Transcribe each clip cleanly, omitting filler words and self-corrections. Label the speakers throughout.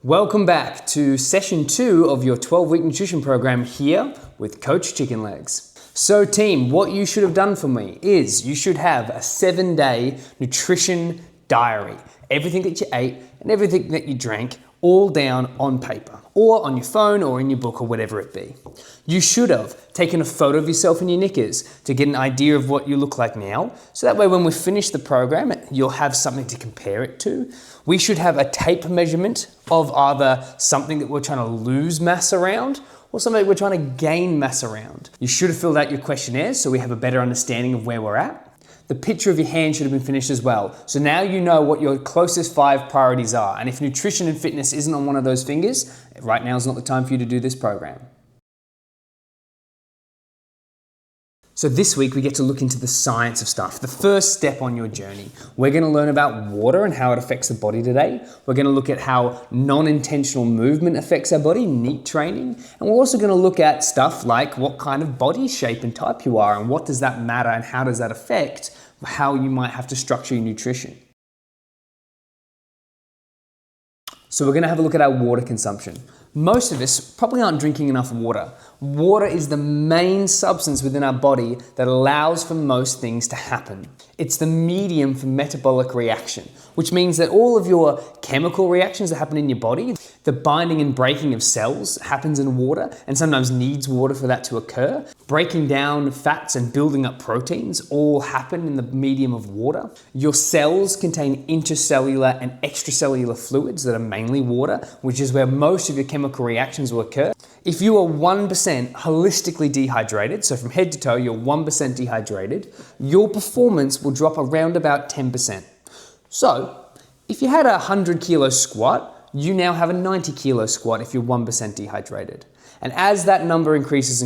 Speaker 1: Welcome back to session 2 of your 12-week nutrition program here with Coach Chicken Legs. So team, what you should have done for me is you should have a 7-day nutrition diary. Everything that you ate and everything that you drank all down on paper or on your phone or in your book or whatever it be. You should have taken a photo of yourself in your knickers to get an idea of what you look like now. So that way when we finish the program, you'll have something to compare it to. We should have a tape measurement of either something that we're trying to lose mass around or something we're trying to gain mass around. You should have filled out your questionnaires so we have a better understanding of where we're at. The picture of your hand should have been finished as well. So now you know what your closest 5 priorities are. And if nutrition and fitness isn't on one of those fingers, right now is not the time for you to do this program. So this week we get to look into the science of stuff. The first step on your journey. We're going to learn about water and how it affects the body today. We're going to look at how non-intentional movement affects our body, NEAT training. And we're also going to look at stuff like what kind of body shape and type you are and what does that matter and how does that affect how you might have to structure your nutrition. So we're going to have a look at our water consumption. Most of us probably aren't drinking enough water. Water is the main substance within our body that allows for most things to happen. It's the medium for metabolic reaction, which means that all of your chemical reactions that happen in your body, the binding and breaking of cells happens in water and sometimes needs water for that to occur. Breaking down fats and building up proteins all happen in the medium of water. Your cells contain intercellular and extracellular fluids that are mainly water, which is where most of your chemical reactions will occur. If you are 1% holistically dehydrated, so from head to toe you're 1% dehydrated, your performance will drop around about 10%. So if you had a 100 kilo squat, you now have a 90 kilo squat if you're 1% dehydrated. And as that number increases,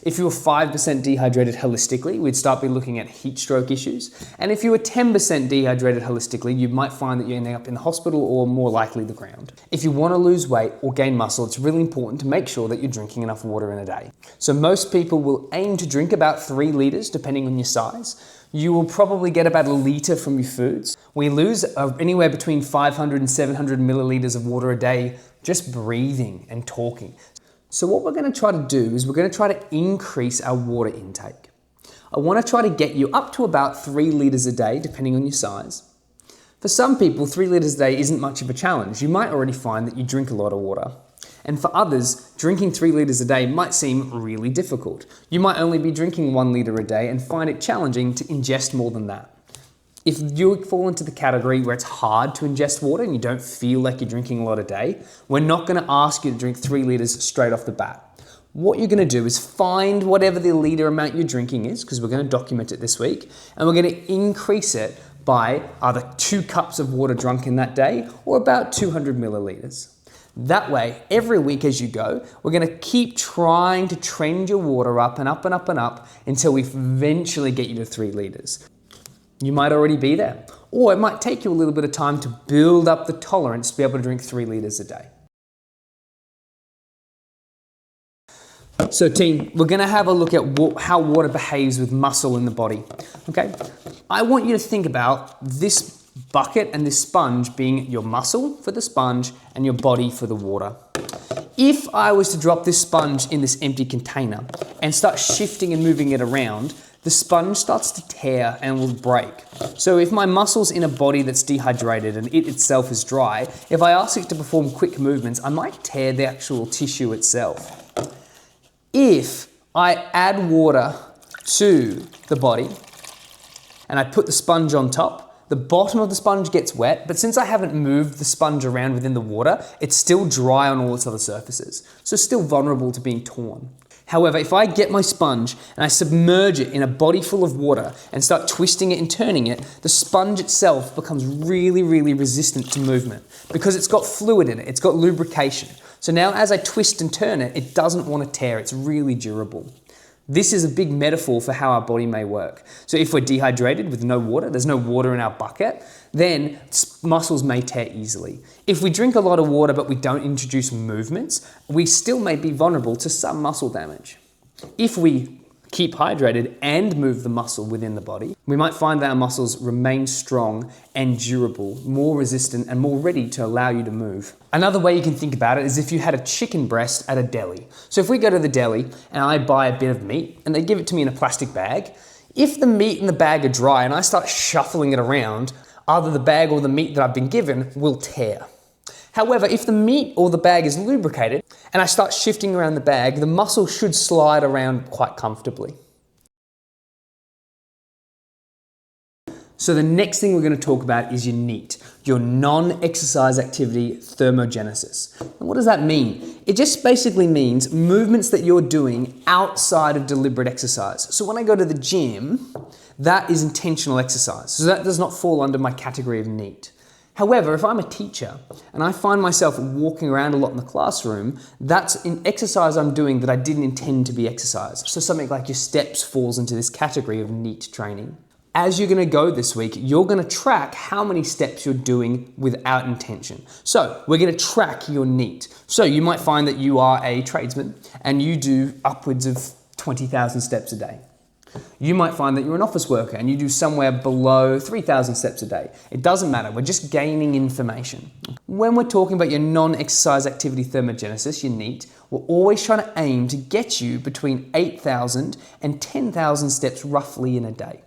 Speaker 1: if you were 5% dehydrated holistically, we'd start be looking at heat stroke issues. And if you were 10% dehydrated holistically, you might find that you're ending up in the hospital or more likely the ground. If you want to lose weight or gain muscle, it's really important to make sure that you're drinking enough water in a day. So most people will aim to drink about 3 liters depending on your size. You will probably get about 1 liter from your foods. We lose anywhere between 500 and 700 milliliters of water a day just breathing and talking. So what we're going to try to do is we're going to try to increase our water intake. I want to try to get you up to about 3 liters a day, depending on your size. For some people, 3 liters a day isn't much of a challenge. You might already find that you drink a lot of water. And for others, drinking 3 liters a day might seem really difficult. You might only be drinking 1 liter a day and find it challenging to ingest more than that. If you fall into the category where it's hard to ingest water and you don't feel like you're drinking a lot a day, we're not going to ask you to drink 3 liters straight off the bat. What you're going to do is find whatever the liter amount you're drinking is, because we're going to document it this week, and we're going to increase it by either 2 cups of water drunk in that day or about 200 milliliters. That way, every week as you go, we're going to keep trying to trend your water up and up and up and up until we eventually get you to 3 liters. You might already be there, or it might take you a little bit of time to build up the tolerance to be able to drink 3 liters a day. So team, we're going to have a look at how water behaves with muscle in the body. Okay, I want you to think about this bucket and this sponge being your muscle for the sponge and your body for the water. If I was to drop this sponge in this empty container and start shifting and moving it around, the sponge starts to tear and will break. So if my muscle's in a body that's dehydrated and it itself is dry, if I ask it to perform quick movements, I might tear the actual tissue itself. If I add water to the body and I put the sponge on top, the bottom of the sponge gets wet, but since I haven't moved the sponge around within the water, it's still dry on all its other surfaces. So it's still vulnerable to being torn. However, if I get my sponge and I submerge it in a body full of water and start twisting it and turning it, the sponge itself becomes really, really resistant to movement because it's got fluid in it, it's got lubrication. So now as I twist and turn it, it doesn't want to tear, it's really durable. This is a big metaphor for how our body may work. So if we're dehydrated with no water, there's no water in our bucket, then muscles may tear easily. If we drink a lot of water but we don't introduce movements, we still may be vulnerable to some muscle damage. If we keep hydrated and move the muscle within the body, we might find that our muscles remain strong and durable, more resistant and more ready to allow you to move. Another way you can think about it is if you had a chicken breast at a deli. So if we go to the deli and I buy a bit of meat and they give it to me in a plastic bag, if the meat in the bag are dry and I start shuffling it around, either the bag or the meat that I've been given will tear. However, if the meat or the bag is lubricated and I start shifting around the bag, the muscle should slide around quite comfortably. So the next thing we're going to talk about is your NEAT, your non-exercise activity thermogenesis. And what does that mean? It just basically means movements that you're doing outside of deliberate exercise. So when I go to the gym, that is intentional exercise. So that does not fall under my category of NEAT. However, if I'm a teacher and I find myself walking around a lot in the classroom, that's an exercise I'm doing that I didn't intend to be exercise. So something like your steps falls into this category of NEAT training. As you're going to go this week, you're going to track how many steps you're doing without intention. So we're going to track your NEAT. So you might find that you are a tradesman and you do upwards of 20,000 steps a day. You might find that you're an office worker and you do somewhere below 3,000 steps a day. It doesn't matter, we're just gaining information. When we're talking about your non-exercise activity thermogenesis, your NEAT, we're always trying to aim to get you between 8,000 and 10,000 steps roughly in a day.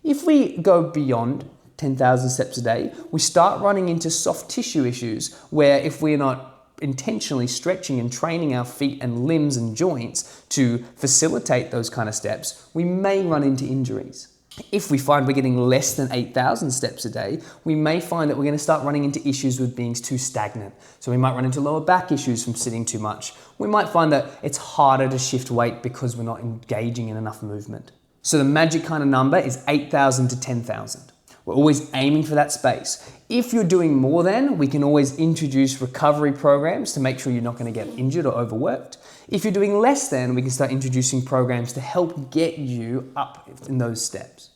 Speaker 1: If we go beyond 10,000 steps a day, we start running into soft tissue issues where if we're not intentionally stretching and training our feet and limbs and joints to facilitate those kind of steps, we may run into injuries. If we find we're getting less than 8,000 steps a day, we may find that we're going to start running into issues with being too stagnant. So we might run into lower back issues from sitting too much. We might find that it's harder to shift weight because we're not engaging in enough movement. So the magic kind of number is 8,000 to 10,000. We're always aiming for that space. If you're doing more than, we can always introduce recovery programs to make sure you're not going to get injured or overworked. If you're doing less than, we can start introducing programs to help get you up in those steps.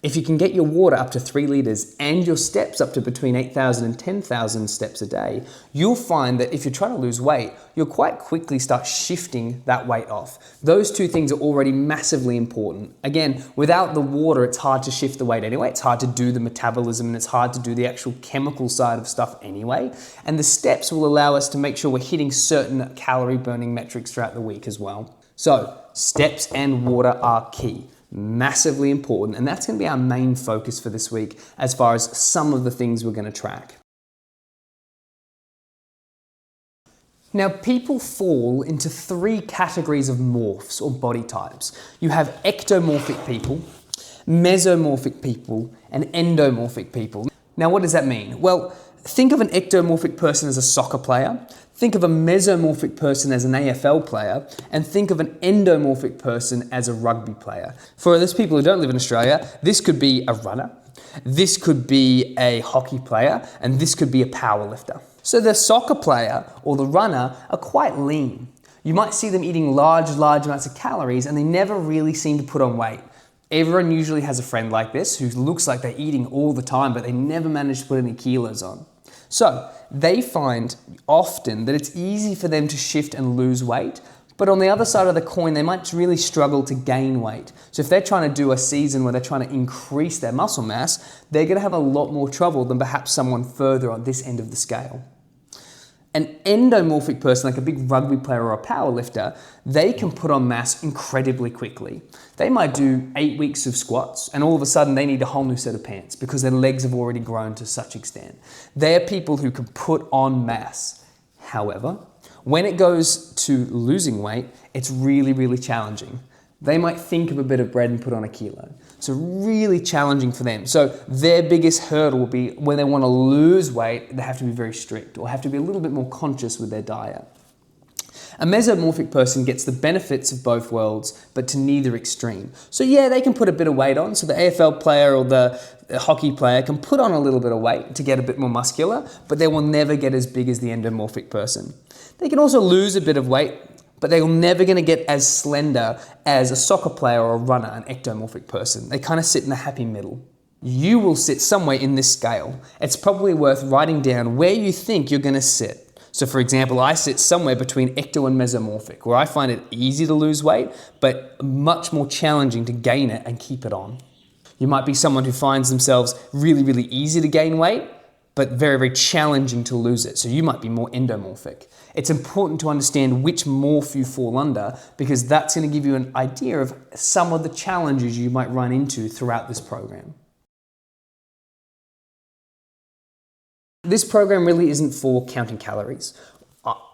Speaker 1: If you can get your water up to 3 liters and your steps up to between 8,000 and 10,000 steps a day, you'll find that if you're trying to lose weight, you'll quite quickly start shifting that weight off. Those two things are already massively important. Again, without the water, it's hard to shift the weight anyway. It's hard to do the metabolism and it's hard to do the actual chemical side of stuff anyway. And the steps will allow us to make sure we're hitting certain calorie burning metrics throughout the week as well. So, steps and water are key. Massively important, and that's going to be our main focus for this week as far as some of the things we're going to track. Now, people fall into 3 categories of morphs or body types. You have ectomorphic people, mesomorphic people, and endomorphic people. Now, what does that mean? Well, think of an ectomorphic person as a soccer player, think of a mesomorphic person as an AFL player, and think of an endomorphic person as a rugby player. For those people who don't live in Australia, this could be a runner, this could be a hockey player, and this could be a power lifter. So the soccer player or the runner are quite lean. You might see them eating large amounts of calories and they never really seem to put on weight. Everyone usually has a friend like this who looks like they're eating all the time, but they never manage to put any kilos on. So they find often that it's easy for them to shift and lose weight, but on the other side of the coin, they might really struggle to gain weight. So if they're trying to do a season where they're trying to increase their muscle mass, they're going to have a lot more trouble than perhaps someone further on this end of the scale. An endomorphic person, like a big rugby player or a power lifter, they can put on mass incredibly quickly. They might do 8 weeks of squats and all of a sudden they need a whole new set of pants because their legs have already grown to such extent. They are people who can put on mass. However, when it goes to losing weight, it's really challenging. They might think of a bit of bread and put on a kilo. So really challenging for them. So their biggest hurdle will be when they want to lose weight, they have to be very strict or have to be a little bit more conscious with their diet. A mesomorphic person gets the benefits of both worlds, but to neither extreme. So yeah, they can put a bit of weight on. So the AFL player or the hockey player can put on a little bit of weight to get a bit more muscular, but they will never get as big as the endomorphic person. They can also lose a bit of weight, but they're never going to get as slender as a soccer player or a runner, an ectomorphic person. They kind of sit in the happy middle. You will sit somewhere in this scale. It's probably worth writing down where you think you're going to sit. So for example, I sit somewhere between ecto and mesomorphic, where I find it easy to lose weight, but much more challenging to gain it and keep it on. You might be someone who finds themselves really, really easy to gain weight, but very, very challenging to lose it. So you might be more endomorphic. It's important to understand which morph you fall under, because that's going to give you an idea of some of the challenges you might run into throughout this program. This program really isn't for counting calories.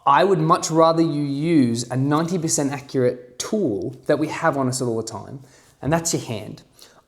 Speaker 1: I would much rather you use a 90% accurate tool that we have on us all the time, and that's your hand.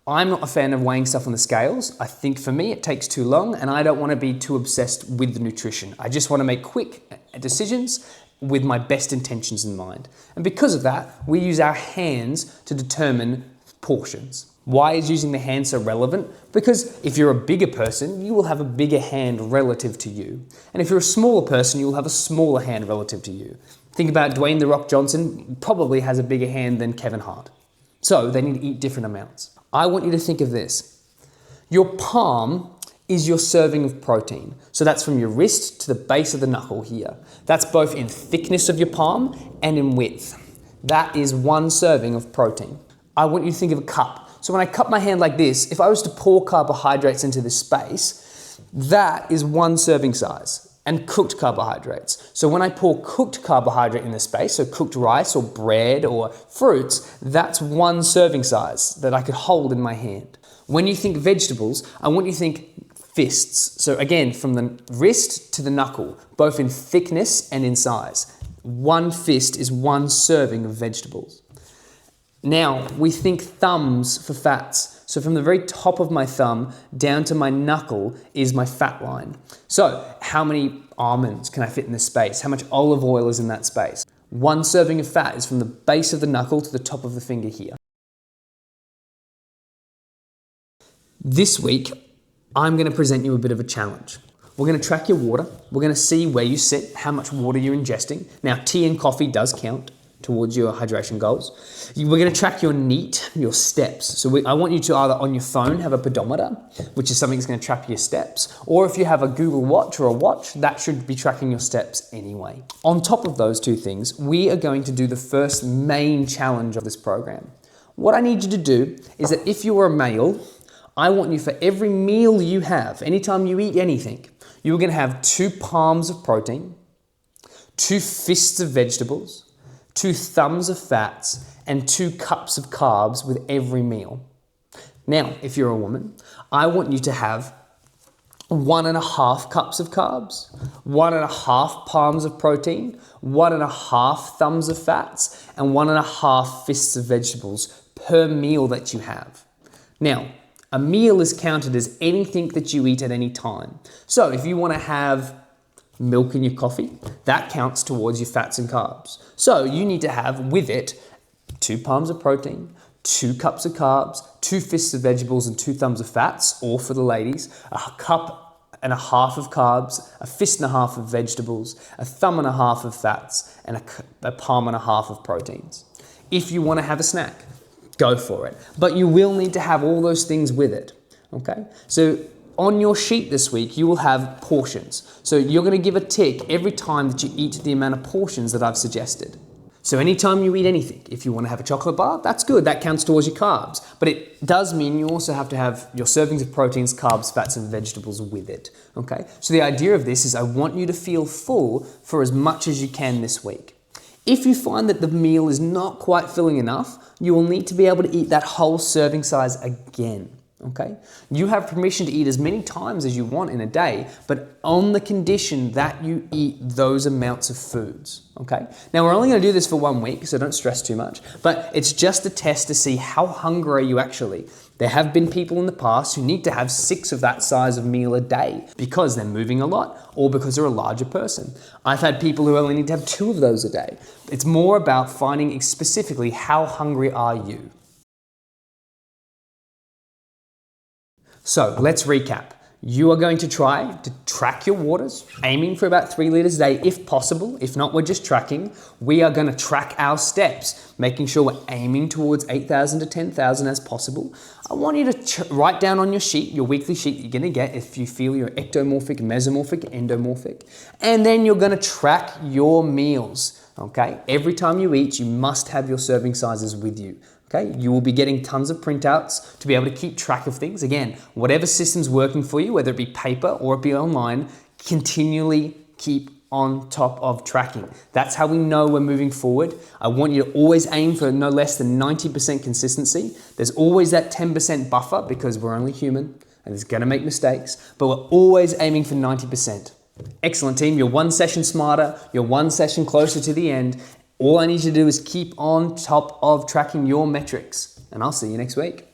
Speaker 1: I'm not a fan of weighing stuff on the scales. I think for me it takes too long, and I don't want to be too obsessed with the nutrition. I just want to make quick decisions with my best intentions in mind. And because of that, we use our hands to determine portions. Why is using the hand so relevant? Because if you're a bigger person, you will have a bigger hand relative to you. And if you're a smaller person, you will have a smaller hand relative to you. Think about Dwayne "The Rock" Johnson, probably has a bigger hand than Kevin Hart. So they need to eat different amounts. I want you to think of this. Your palm is your serving of protein. So that's from your wrist to the base of the knuckle here. That's both in thickness of your palm and in width. That is one serving of protein. I want you to think of a cup. So when I cup my hand like this, if I was to pour carbohydrates into this space, that is one serving size, and cooked carbohydrates. So when I pour cooked carbohydrate in this space, so cooked rice or bread or fruits, that's one serving size that I could hold in my hand. When you think vegetables, I want you to think fists. So again, from the wrist to the knuckle, both in thickness and in size. One fist is one serving of vegetables. Now, we think thumbs for fats. So from the very top of my thumb down to my knuckle is my fat line. So how many almonds can I fit in this space? How much olive oil is in that space? One serving of fat is from the base of the knuckle to the top of the finger here. This week, I'm going to present you a bit of a challenge. We're going to track your water. We're going to see where you sit, how much water you're ingesting. Now, tea and coffee does count towards your hydration goals. We're going to track your NEAT, your steps. So I want you to either on your phone have a pedometer, which is something that's going to track your steps, or if you have a Google Watch or a watch, that should be tracking your steps anyway. On top of those two things, we are going to do the first main challenge of this program. What I need you to do is that if you are a male, I want you for every meal you have, anytime you eat anything, you're going to have 2 palms of protein, 2 fists of vegetables, 2 thumbs of fats, and 2 cups of carbs with every meal. Now, if you're a woman, I want you to have 1.5 cups of carbs, 1.5 palms of protein, 1.5 thumbs of fats, and 1.5 fists of vegetables per meal that you have. Now, a meal is counted as anything that you eat at any time. So if you want to have milk in your coffee, that counts towards your fats and carbs. So you need to have with it 2 palms of protein, 2 cups of carbs, 2 fists of vegetables, and 2 thumbs of fats, or for the ladies, 1.5 cups of carbs, 1.5 fists of vegetables, 1.5 thumbs of fats, and 1.5 palms of proteins. If you want to have a snack, go for it. But you will need to have all those things with it, okay? So on your sheet this week, you will have portions. So you're going to give a tick every time that you eat the amount of portions that I've suggested. So anytime you eat anything, if you want to have a chocolate bar, that's good. That counts towards your carbs. But it does mean you also have to have your servings of proteins, carbs, fats, and vegetables with it, okay? So the idea of this is I want you to feel full for as much as you can this week. If you find that the meal is not quite filling enough, you will need to be able to eat that whole serving size again. Okay? You have permission to eat as many times as you want in a day, but on the condition that you eat those amounts of foods. Okay? Now we're only going to do this for 1 week, so don't stress too much, but it's just a test to see how hungry are you actually. There have been people in the past who need to have 6 of that size of meal a day because they're moving a lot or because they're a larger person. I've had people who only need to have 2 of those a day. It's more about finding specifically how hungry are you. So let's recap. You are going to try to track your waters, aiming for about 3 liters a day if possible. If not, we're just tracking. We are going to track our steps, making sure we're aiming towards 8,000 to 10,000 as possible. I want you to write down on your sheet, your weekly sheet that you're going to get if you feel you're ectomorphic, mesomorphic, endomorphic. And then you're going to track your meals, okay? Every time you eat, you must have your serving sizes with you. Okay, you will be getting tons of printouts to be able to keep track of things. Again, whatever system's working for you, whether it be paper or it be online, continually keep on top of tracking. That's how we know we're moving forward. I want you to always aim for no less than 90% consistency. There's always that 10% buffer because we're only human and it's gonna make mistakes, but we're always aiming for 90%. Excellent team, you're one session smarter, you're one session closer to the end. All I need you to do is keep on top of tracking your metrics, and I'll see you next week.